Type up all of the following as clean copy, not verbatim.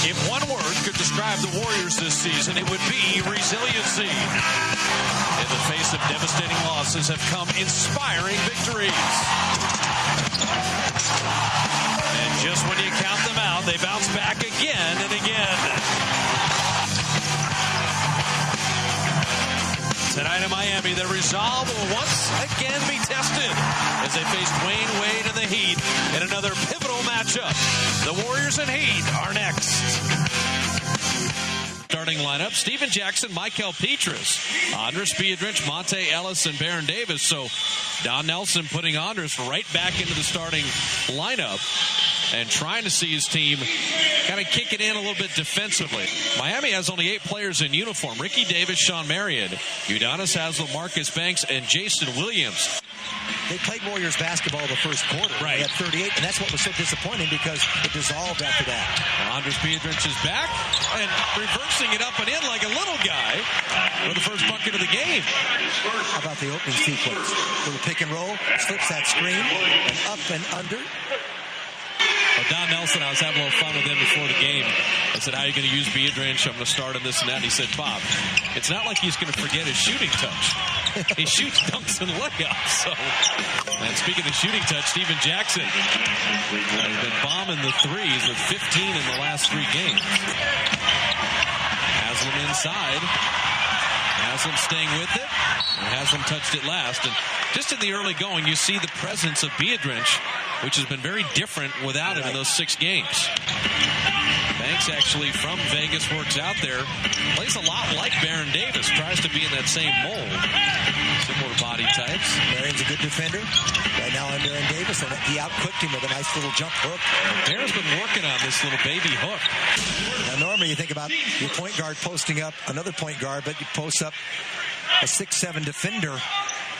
If one word could describe the Warriors this season, it would be resiliency. In the face of devastating losses have come inspiring victories. And just when you count them out, they bounce back again and again. Tonight in Miami, their resolve will once again be tested as they face Dwayne Wade and the Heat in another pivotal matchup. The Warriors and Heat are next. Starting lineup, Stephen Jackson, Michael Petras, Andres Biedrins, Monte Ellis, and Baron Davis. So Don Nelson putting Andres right back into the starting lineup and trying to see his team kind of kick it in a little bit defensively. Miami has only 8 players in uniform. Ricky Davis, Sean Marion, Udonis Haslem, Marcus Banks, and Jason Williams. They played Warriors basketball the first quarter. Right. They had 38, and that's what was so disappointing because it dissolved after that. Andres Biedrins is back and reversing it up and in like a little guy for the first bucket of the game. How about the opening sequence? Little pick and roll, slips that screen, and up and under. Well, Don Nelson, I was having a little fun with him before the game. I said, how are you going to use Biedrins? I'm going to start on this and that. And he said, Bob, it's not like he's going to forget his shooting touch. He shoots dunks and layups. So, and speaking of shooting touch, Stephen Jackson has been bombing the threes with 15 in the last 3 games. Haslem inside. Haslem staying with it. And Haslem touched it last. And just in the early going, you see the presence of Biedrins, which has been very different without him in those 6 games. Banks actually from Vegas works out there. Plays a lot like Baron Davis. Tries to be in that same mold. Similar body types. Barron's a good defender. Right now on Baron Davis, and he outquicked him with a nice little jump hook. Baron's been working on this little baby hook. Now normally you think about your point guard posting up another point guard, but you post up a 6'7" defender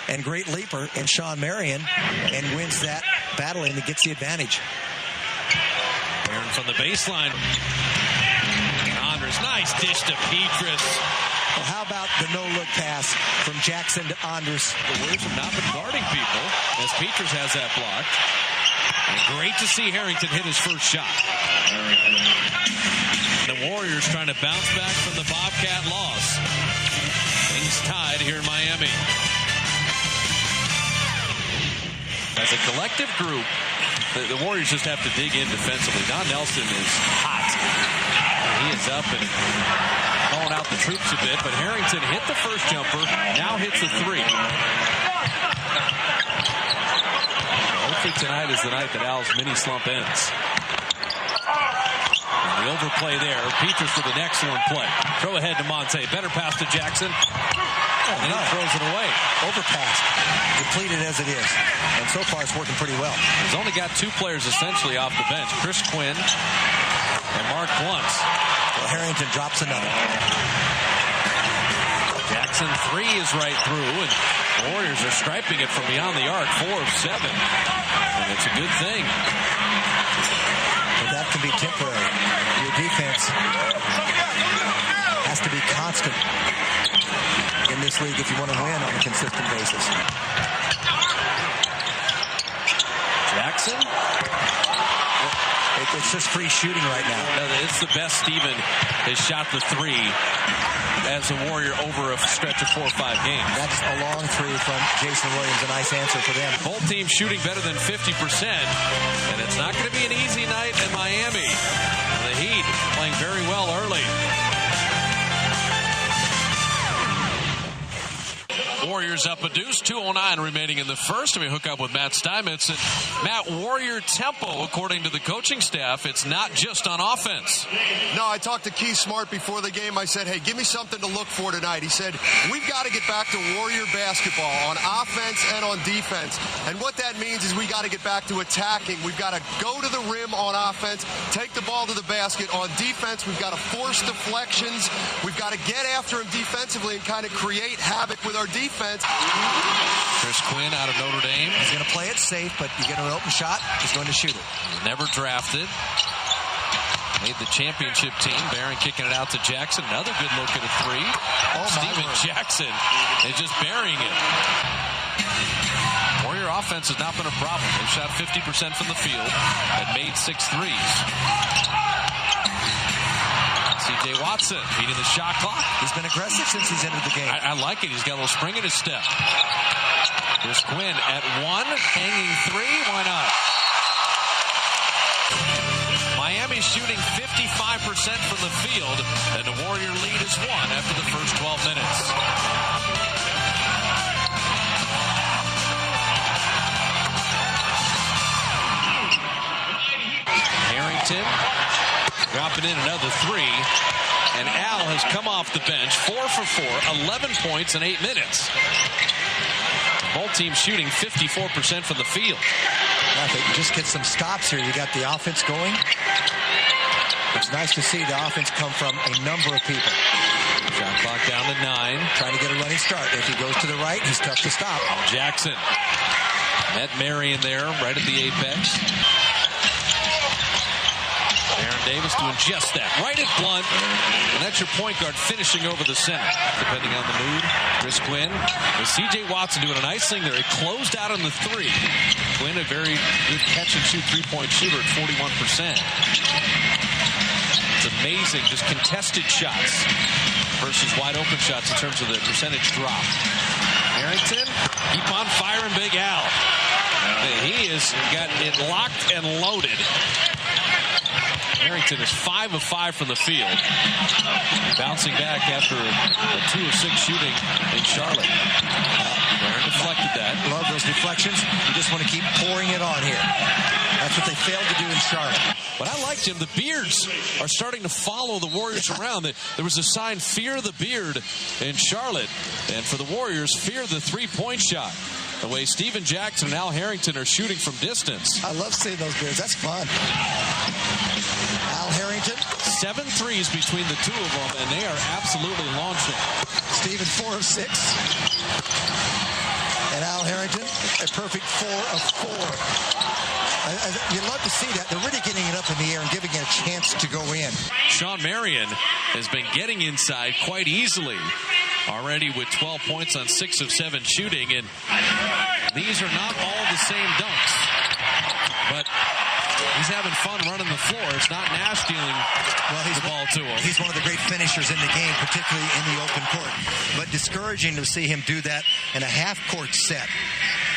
and great leaper in Sean Marion and wins that battle and he gets the advantage. Baron from the baseline. Andres, nice dish to Petras. Well, how about the no-look pass from Jackson to Andres? The Warriors have not been guarding people as Petras has that block. And great to see Harrington hit his first shot. The Warriors trying to bounce back from the Bobcat loss. Things tied here in Miami. As a collective group, the Warriors just have to dig in defensively. Don Nelson is hot. He is up and calling out the troops a bit, but Harrington hit the first jumper, now hits a 3. Hopefully tonight is the night that Al's mini slump ends. And the overplay there. Petras with an excellent play. Throw ahead to Monte. Better pass to Jackson. And he throws it away. Overpassed. Depleted as it is. And so far it's working pretty well. He's only got 2 players essentially off the bench. Chris Quinn and Mark Blunt. Well, Harrington drops another. Jackson 3 is right through, and the Warriors are striping it from beyond the arc. 4 of 7. And it's a good thing. But that can be temporary. Your defense has to be constant in this league if you want to win on a consistent basis. Jackson. It's just free shooting right now. It's the best Steven has shot the 3 as a Warrior over a stretch of 4 or 5 games. That's a long 3 from Jason Williams. A nice answer for them. Both teams shooting better than 50%, and it's not going to be an easy night in Miami. The Heat playing very well early. Warriors up a deuce, 2:09 remaining in the first. We hook up with Matt Steinmetz. And Matt, Warrior tempo, according to the coaching staff, it's not just on offense. No, I talked to Keith Smart before the game. I said, hey, give me something to look for tonight. He said, we've got to get back to Warrior basketball on offense and on defense. And what that means is we got to get back to attacking. We've got to go to the rim on offense, take the ball to the basket. On defense, we've got to force deflections. We've got to get after him defensively and kind of create havoc with our defense. Chris Quinn out of Notre Dame. He's going to play it safe, but you get an open shot, he's going to shoot it. Never drafted. Made the championship team. Barron kicking it out to Jackson. Another good look at a 3. Stephen Jackson is just burying it. Warrior offense has not been a problem. They've shot 50% from the field and made 6 threes. T.J. Watson beating the shot clock. He's been aggressive since he's entered the game. I like it. He's got a little spring in his step. Here's Quinn at one, hanging three. Why not? Miami's shooting 55% from the field, and the Warrior lead is one after the first 12 minutes. Harrington dropping in another three, and Al has come off the bench 4 for 4, 11 points in 8 minutes. Both teams shooting 54% from the field. Now, if they can just get some stops here, you got the offense going. It's nice to see the offense come from a number of people. Shot clock down to 9. Trying to get a running start. If he goes to the right, he's tough to stop. Jackson met Marion there right at the apex. Baron Davis doing just that. Right at Blunt. And that's your point guard finishing over the center, depending on the mood. Chris Quinn. With C.J. Watson doing a nice thing there. He closed out on the three. Quinn, a very good catch-and-shoot three-point shooter at 41%. It's amazing, just contested shots versus wide-open shots in terms of the percentage drop. Harrington, keep on firing Big Al. He has got it locked and loaded. Harrington is 5 of 5 from the field. Bouncing back after a 2 of 6 shooting in Charlotte. Barron deflected that. Love those deflections. You just want to keep pouring it on here. That's what they failed to do in Charlotte. But I liked him. The beards are starting to follow the Warriors around. There was a sign, fear the beard, in Charlotte. And for the Warriors, fear the three-point shot. The way Steven Jackson and Al Harrington are shooting from distance. I love seeing those beards. That's fun. Al Harrington. 7 threes between the two of them, and they are absolutely launching. Steven 4 of 6. And Al Harrington, a perfect 4 of 4. You love to see that. They're really getting it up in the air and giving it a chance to go in. Shawn Marion has been getting inside quite easily. Already with 12 points on 6 of 7 shooting. And these are not all the same dunks. But he's having fun running the floor. It's not Nash dealing the ball to him. He's one of the great finishers in the game, particularly in the open court. But discouraging to see him do that in a half-court set.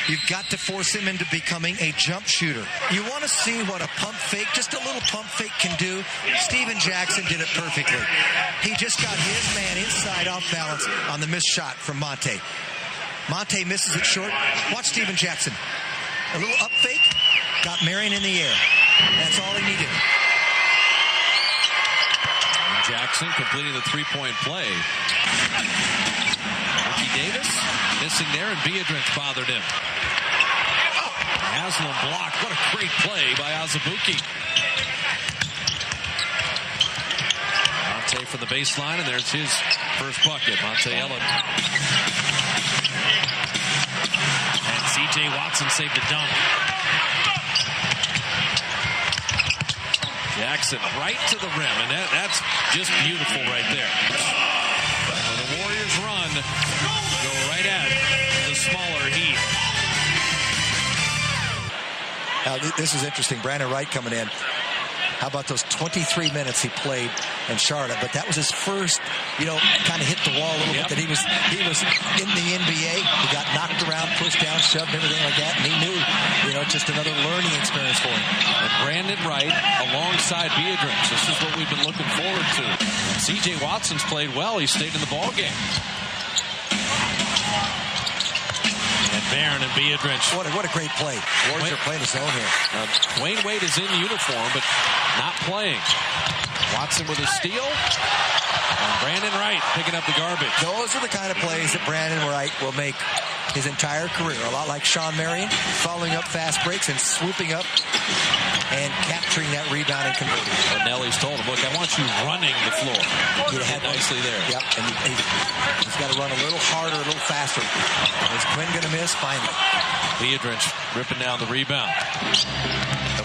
You've got to force him into becoming a jump shooter. You want to see what a pump fake, just a little pump fake can do. Steven Jackson did it perfectly. He just got his man inside off balance on the missed shot from Monte. Monte misses it short. Watch Steven Jackson. A little up fake, got Marion in the air. That's all he needed. And Jackson completing the three-point play. Ricky Davis missing there, and Biedrins bothered him. Haslam blocked. What a great play by Azubuike. Monte from the baseline, and there's his first bucket. Monte Ellis. And C.J. Watson saved the dunk. Jackson right to the rim, and that's just beautiful right there. When the Warriors run, go right at the smaller Heat. Now, this is interesting. Brandon Wright coming in. How about those 23 minutes he played in Charlotte? But that was his first, kind of hit the wall a little bit. That he was in the NBA. He got knocked around, pushed down, shoved, everything like that. And he knew, just another learning experience for him. And Brandon Wright alongside Biedrins. This is what we've been looking forward to. C.J. Watson's played well. He stayed in the ball game. And Barron and Biedrins. What a great play. Warriors are playing the zone here. Dwayne Wade is in uniform, but not playing. Watson with a steal. And Brandon Wright picking up the garbage. Those are the kind of plays that Brandon Wright will make his entire career. A lot like Shawn Marion, following up fast breaks and swooping up and capturing that rebound and converting. But Nelly's told him, look, I want you running the floor. Get ahead nicely there. Yep, and he's got to run a little harder, a little faster. Is Quinn going to miss? Finally. Biedrins ripping down the rebound.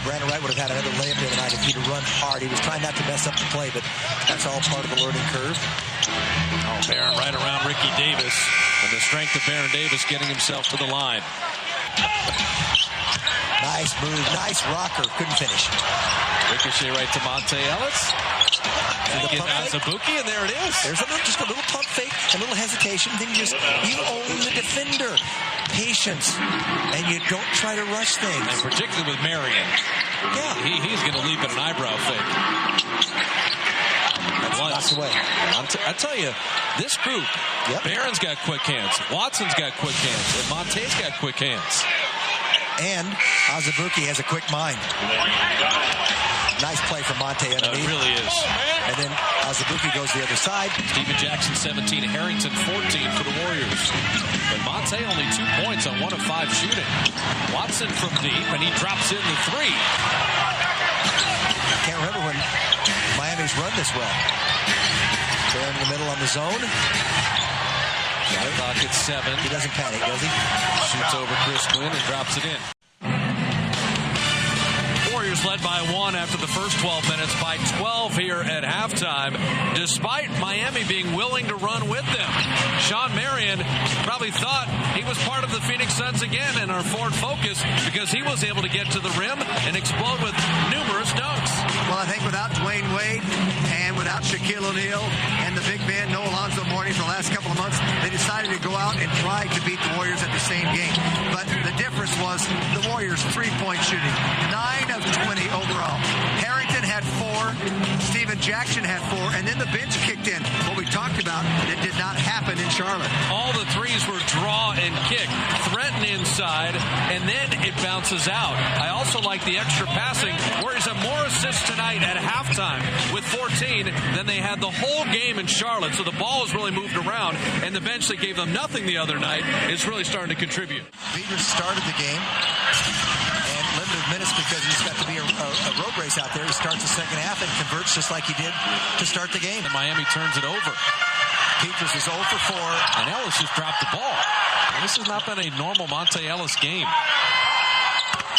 Brandon Wright would have had another layup the other night if he'd run hard. He was trying not to mess up the play, but that's all part of the learning curve. Barron right around Ricky Davis, and the strength of Baron Davis getting himself to the line. Nice move, nice rocker, couldn't finish. Ricochet right to Monte Ellis. Azubuike, and there it is. There's just a little pump fake, a little hesitation. Then you own the defender. Patience. And you don't try to rush things. And particularly with Marion. Yeah. He's going to leap at an eyebrow fake. That's the way. I tell you, this group, Barron's got quick hands, Watson's got quick hands, and Monte's got quick hands. And Azubuike has a quick mind. Nice play from Monte underneath. It really is. And then Azubuike goes the other side. Stephen Jackson 17, Harrington 14 for the Warriors. But Monte only 2 points on 1 of 5 shooting. Watson from deep, and he drops in the 3. I can't remember when Miami's run this well. They're in the middle on the zone. Clock at 7. He doesn't panic, does he? Shoots over Chris Quinn and drops it in. Warriors led by 1 after the first 12 minutes, by 12 here at halftime, despite Miami being willing to run with them. Sean Marion probably thought he was part of the Phoenix Suns again in our forward focus because he was able to get to the rim and explode with numerous dunks. Well, I think without Dwayne Wade and without Shaquille O'Neal and the big man Noah Alonzo Mourning for the last couple of months, they decided to go out and try to beat the Warriors at the same game. But the difference was the Warriors' three-point shooting, 9 of 20 overall. Harrington had 4, Stephen Jackson had 4, and then the bench kicked in. What we talked about that did not happen in Charlotte. All the threes were draw and kick, threaten inside, and then it bounces out. I also like the extra passing. Warriors have more assists tonight at halftime with 14 than they had the whole game in Charlotte. So the ball has really moved around, and the bench that gave them nothing the other night is really starting to contribute. Peters started the game, and limited minutes because he's got to be a road race out there. He starts the second half and converts just like he did to start the game. And Miami turns it over. Peters is 0 for 4. And Ellis just dropped the ball. And this has not been a normal Monte Ellis game.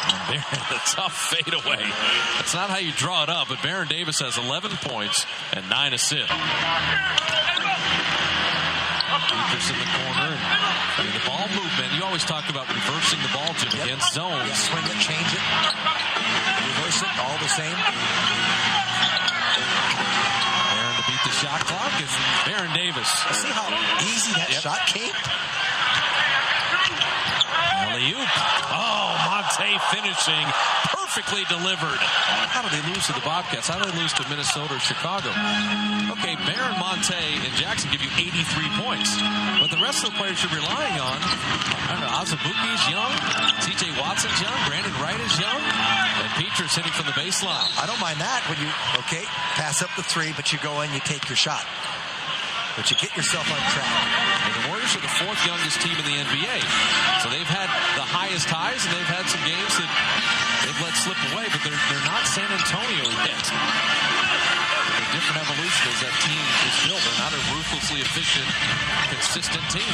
And Baron, the tough fadeaway. That's not how you draw it up, but Baron Davis has 11 points and 9 assists. Peters in the corner. And the ball movement. You always talk about reversing the ball, Jim, against zones. Yeah, swing it, change it, reverse it, all the same. Baron to beat the shot clock is Baron Davis. See how easy that shot came? Alley-oop. Oh, Monte finishing. Perfectly delivered. How did they lose to the Bobcats? How did they lose to Minnesota or Chicago? Okay, Baron, Monte, and Jackson give you 83 points. But the rest of the players you're relying on, I don't know, Azubuike's young, C.J. Watson's young, Brandon Wright is young, and Peters hitting from the baseline. I don't mind that when you, pass up the 3, but you go in, you take your shot. But you get yourself on track. And the Warriors are the 4th youngest team in the NBA. So they've had the highest highs, and they've had some games that they've let slip away, but they're not San Antonio yet. A different evolution as that team is built. They're not a ruthlessly efficient, consistent team.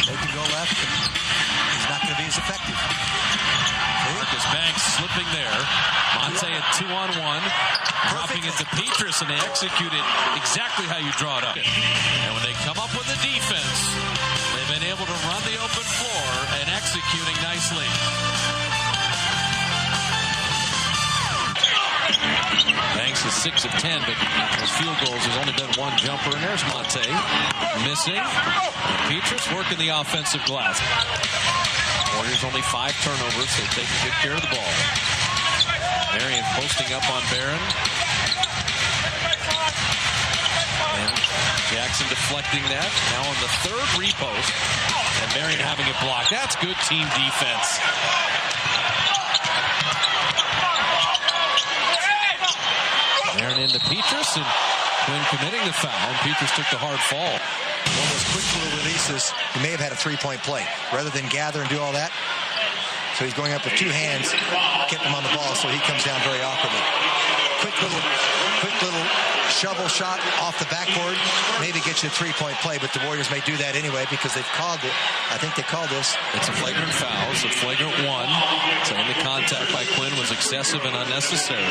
They can go left, and he's not going to be as effective. Marcus Banks slipping there. Monte at 2-on-1. Dropping it to Peters, and they execute it exactly how you draw it up. And when they come up with a defense, they've been able to run the open floor and executing nicely. Banks is 6 of 10, but his field goals has only been 1 jumper. And there's Monte missing. And Peters working the offensive glass. Warriors only 5 turnovers, so taking good care of the ball. Marion posting up on Barron. And Jackson deflecting that. Now on the 3rd repost. And Marion having it blocked. That's good team defense. Barron into Peters, and Quinn committing the foul. And Peters took the hard fall. One of those quick little releases, he may have had a 3-point play. Rather than gather and do all that, so he's going up with 2 hands, kept him on the ball, so he comes down very awkwardly. Quick little shovel shot off the backboard, maybe gets you a 3-point play, but the Warriors may do that anyway because they've called it. I think they called this. It's a flagrant foul. It's a flagrant 1. Saying the contact by Quinn was excessive and unnecessary.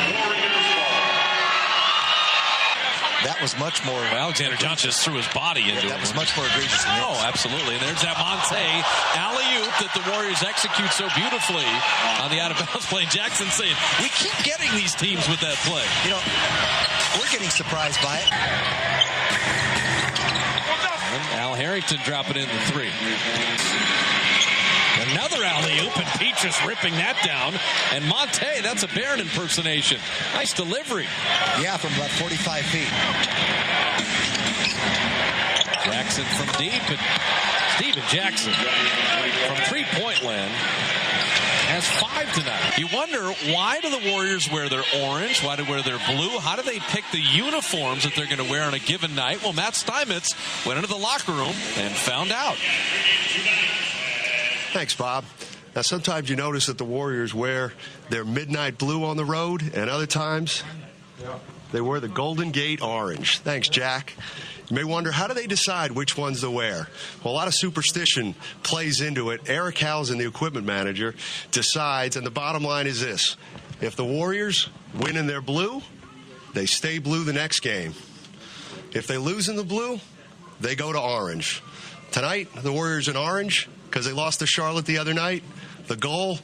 that was much more. Alexander Johnson just threw his body into it. That was much more egregious than this. Oh, absolutely. And there's that Monte alley-oop that the Warriors execute so beautifully on the out-of-bounds play. Jackson saying, we keep getting these teams with that play. You know, we're getting surprised by it. And Al Harrington dropping in the three. Another alley-oop, and Petrus ripping that down. And Monte, that's a Barron impersonation. Nice delivery. Yeah, from about 45 feet. Jackson from deep, and Steven Jackson from three-point land has 5 tonight. You wonder, why do the Warriors wear their orange? Why do they wear their blue? How do they pick the uniforms that they're going to wear on a given night? Well, Matt Steinmetz went into the locker room and found out. Thanks, Bob. Now, sometimes you notice that the Warriors wear their midnight blue on the road, and other times they wear the Golden Gate orange. Thanks, Jack. You may wonder, how do they decide which ones to wear? Well, a lot of superstition plays into it. Eric Hausen, the equipment manager, decides, and the bottom line is this. If the Warriors win in their blue, they stay blue the next game. If they lose in the blue, they go to orange. Tonight, the Warriors in orange because they lost to Charlotte the other night. The goal,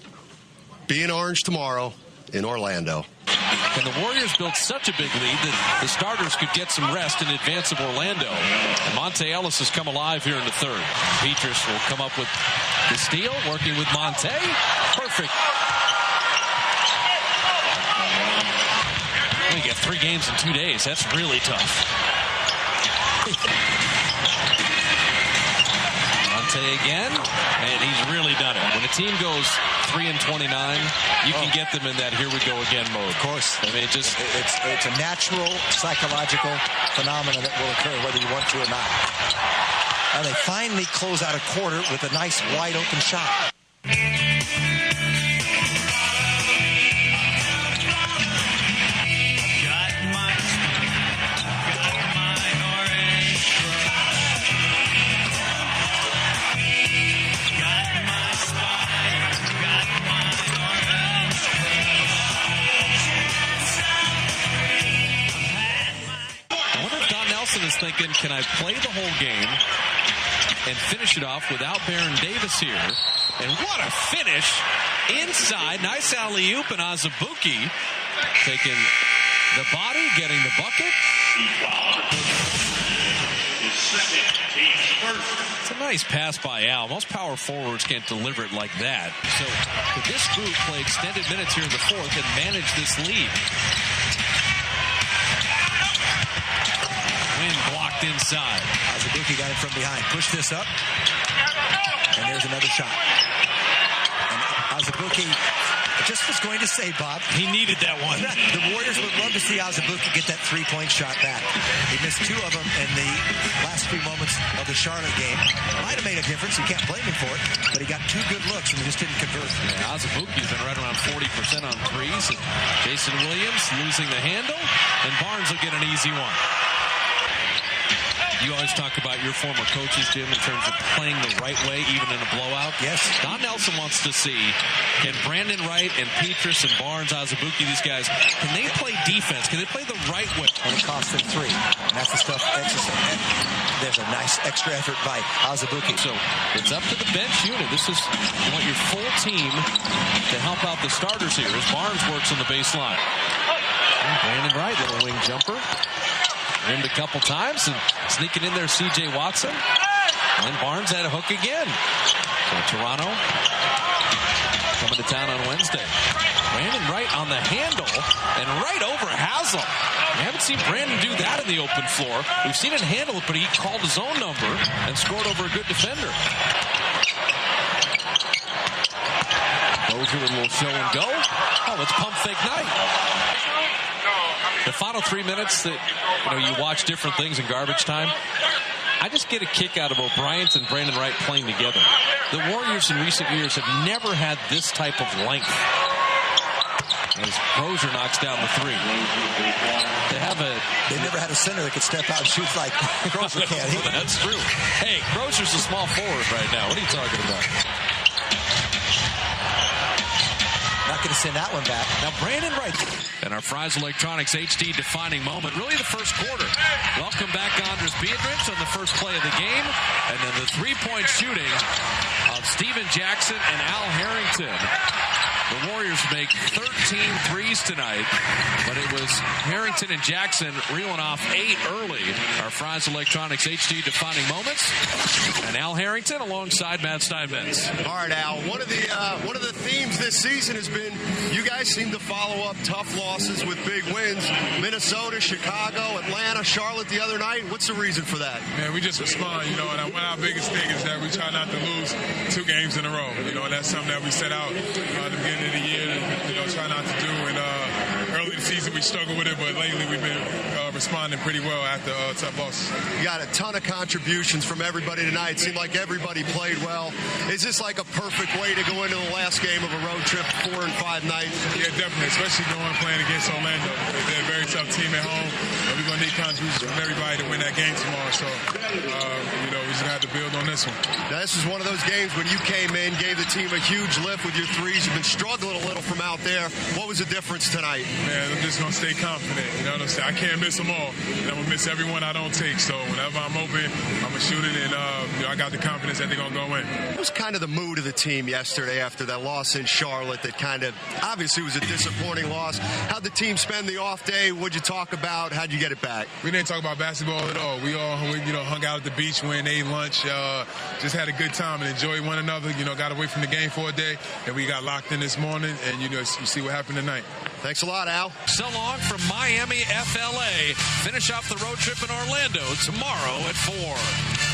be in orange tomorrow in Orlando. And the Warriors built such a big lead that the starters could get some rest in advance of Orlando. And Monte Ellis has come alive here in the third. Petrus will come up with the steal, working with Monte. Perfect. Well, you get 3 games in 2 days. That's really tough. Again, and he's really done it. When a team goes 3-29, you can get them in that here we go again mode. Of course. I mean, it's a natural psychological phenomenon that will occur whether you want to or not. And they finally close out a quarter with a nice wide open shot. is thinking, can I play the whole game and finish it off without Baron Davis here? And what a finish inside. Nice alley-oop, and Azubuike taking the body, getting the bucket. It's a nice pass by Al. Most power forwards can't deliver it like that. So could this group play extended minutes here in the fourth and manage this lead? Win blocked inside. Azubuike got it from behind. Push this up. And there's another shot. And Azubuike just was going to say, Bob, he needed that one. The Warriors would love to see Azubuike get that three-point shot back. He missed two of them in the last few moments of the Charlotte game. Might have made a difference. You can't blame him for it. But he got two good looks and he just didn't convert. Yeah, Azubuike's been right around 40% on threes. And Jason Williams losing the handle. And Barnes will get an easy one. You always talk about your former coaches, Jim, in terms of playing the right way, even in a blowout. Yes. Don Nelson wants to see, can Brandon Wright and Petrus and Barnes, Azubuike, these guys, can they play defense? Can they play the right way? And it costs them three. And that's the stuff. There's a nice extra effort by Azubuike. So it's up to the bench unit. This is you want your full team to help out the starters here as Barnes works on the baseline. And Brandon Wright, little wing jumper. Rimmed a couple times and sneaking in there C.J. Watson. And Barnes had a hook again. So Toronto coming to town on Wednesday. Brandon Wright on the handle and right over Haslam. We haven't seen Brandon do that in the open floor. We've seen him handle it, but he called his own number and scored over a good defender. Dozier with a little show and go. Oh, it's pump fake night. The final 3 minutes that you watch different things in garbage time. I just get a kick out of O'Brien and Brandon Wright playing together. The Warriors in recent years have never had this type of length. As Crozier knocks down the three. They never had a center that could step out and shoot like Crozier can. That's true. Hey, Crozier's a small forward right now. What are you talking about? Not going to send that one back. Now Brandon Wright. And our Fry's Electronics HD defining moment, really the first quarter. Welcome back Andres Biedrins on the first play of the game. And then the three-point shooting of Steven Jackson and Al Harrington. The Warriors make 13 threes tonight, but it was Harrington and Jackson reeling off 8 early. Our Fry's Electronics HD defining moments, and Al Harrington alongside Matt Steinmetz. All right, Al. One of the themes this season has been you guys seem to follow up tough losses with big wins. Minnesota, Chicago, Atlanta, Charlotte the other night. What's the reason for that? Man, we just respond, and one of our biggest things is that we try not to lose 2 games in a row. And that's something that we set out at the beginning of the year to try not to do. And early in the season we struggled with it, but lately we've been responding pretty well after tough losses. You got a ton of contributions from everybody tonight. It seemed like everybody played well. Is this like a perfect way to go into the last game of a road trip, 4 and 5 nights? Yeah, definitely, especially playing against Orlando. They're a very tough team at home. We're going to need contributions from everybody to win that game tomorrow. So, we're just going to have to build on this one. Now, this is one of those games when you came in, gave the team a huge lift with your threes. You've been struggling a little from out there. What was the difference tonight? Man, I'm just going to stay confident. I can't miss them all. And I'm going to miss every one I don't take. So whenever I'm open, I'm going to shoot it. And I got the confidence that they're going to go in. What was kind of the mood of the team yesterday after that loss in Charlotte that kind of obviously was a disappointing loss? How'd the team spend the off day? What'd you talk about? How'd you get it back? We didn't talk about basketball at all. We all hung out at the beach, went and ate lunch, just had a good time and enjoyed one another. Got away from the game for a day, and we got locked in this morning, and you see what happened tonight. Thanks a lot, Al. So long from Miami, FLA. Finish off the road trip in Orlando tomorrow at 4.